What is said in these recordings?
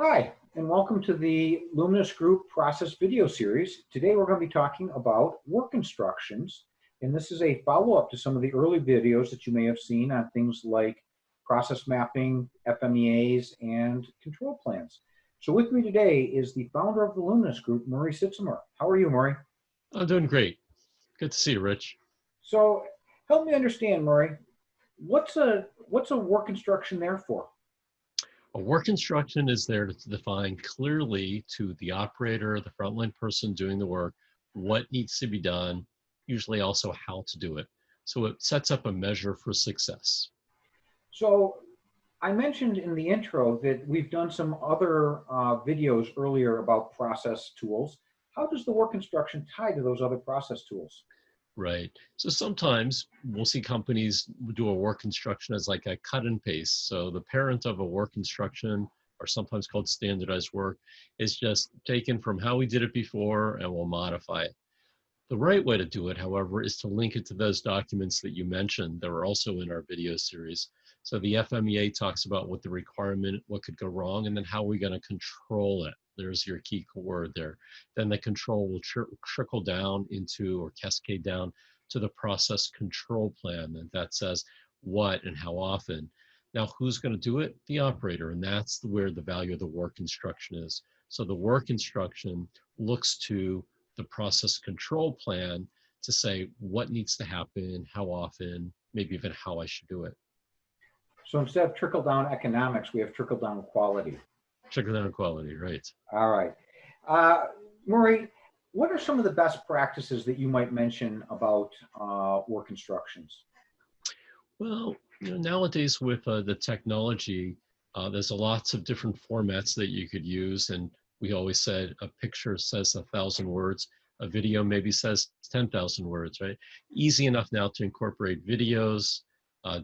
Hi, and welcome to the Luminous Group process video series. Today we're going to be talking about work instructions, and this is a follow-up to some of the early videos that you may have seen on things like process mapping, FMEAs, and control plans. So with me today is the founder of the Luminous Group, Murray Sitsimer. How are you, Murray? I'm doing great. Good to see you, Rich. So help me understand, Murray, what's a work instruction there for? A work instruction is there to define clearly to the operator, the frontline person doing the work, what needs to be done, usually also how to do it. So it sets up a measure for success. So I mentioned in the intro that we've done some other videos earlier about process tools. How does the work instruction tie to those other process tools? Right. So sometimes we'll see companies do a work instruction as like a cut and paste. So the parent of a work instruction, or sometimes called standardized work, is just taken from how we did it before and we'll modify it. The right way to do it, however, is to link it to those documents that you mentioned that are also in our video series. So the FMEA talks about what the requirement, what could go wrong, and then how we're going to control it. There's your key word there. Then the control will trickle down into or cascade down to the process control plan, and that says what and how often. Now, who's going to do it? The operator, and that's where the value of the work instruction is. So the work instruction looks to the process control plan to say what needs to happen, how often, maybe even how I should do it. So instead of trickle down economics, we have trickle down quality. Trickle down quality, right. All right. Murray, what are some of the best practices that you might mention about work instructions? Well, nowadays with the technology, there's lots of different formats that you could use. And we always said a picture says 1,000 words. A video maybe says 10,000 words, right? Easy enough now to incorporate videos,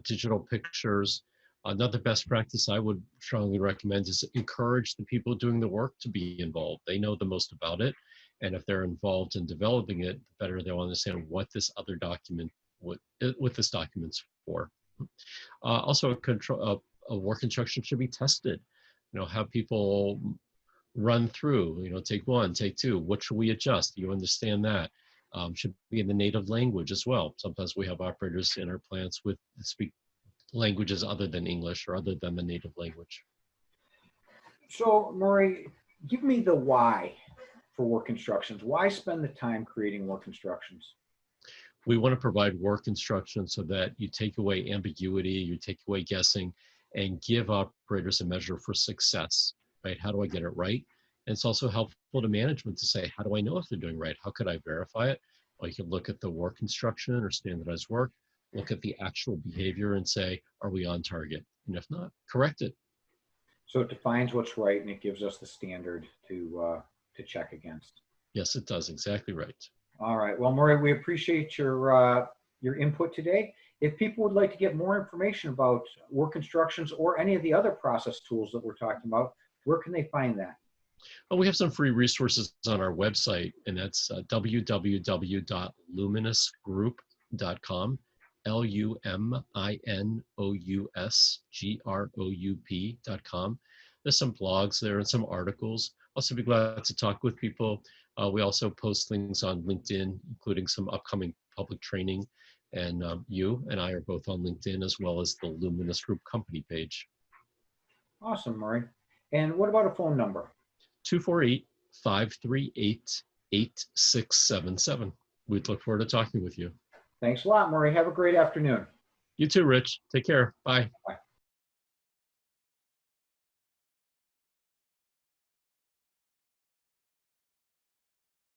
digital pictures. Another best practice I would strongly recommend is encourage the people doing the work to be involved. They know the most about it. And if they're involved in developing it, the better they'll understand what this other document, what this document's for. Also, a work instruction should be tested. Have people run through, take one, take two, what should we adjust? Do you understand that? Should be in the native language as well. Sometimes we have operators in our plants with speak languages other than English or other than the native language. So, Murray, give me the why for work instructions. Why spend the time creating work instructions? We want to provide work instructions so that you take away ambiguity, you take away guessing, and give operators a measure for success, right? How do I get it right? And it's also helpful to management to say, how do I know if they're doing right? How could I verify it? Well, you can look at the work instruction or standardized work, look at the actual behavior and say, are we on target? And if not, correct it. So it defines what's right and it gives us the standard to check against. Yes, it does. Exactly right. All right. Well, Murray, we appreciate your input today. If people would like to get more information about work instructions or any of the other process tools that we're talking about, where can they find that? Well, we have some free resources on our website, and that's www.luminousgroup.com, LUMINOUSGROUP.com. There's some blogs there and some articles. Also be glad to talk with people. We also post things on LinkedIn, including some upcoming public training. And you and I are both on LinkedIn as well as the Luminous Group company page. Awesome, Murray. And what about a phone number? 248-538-8677. We'd look forward to talking with you. Thanks a lot, Murray. Have a great afternoon. You too, Rich. Take care. Bye. Bye.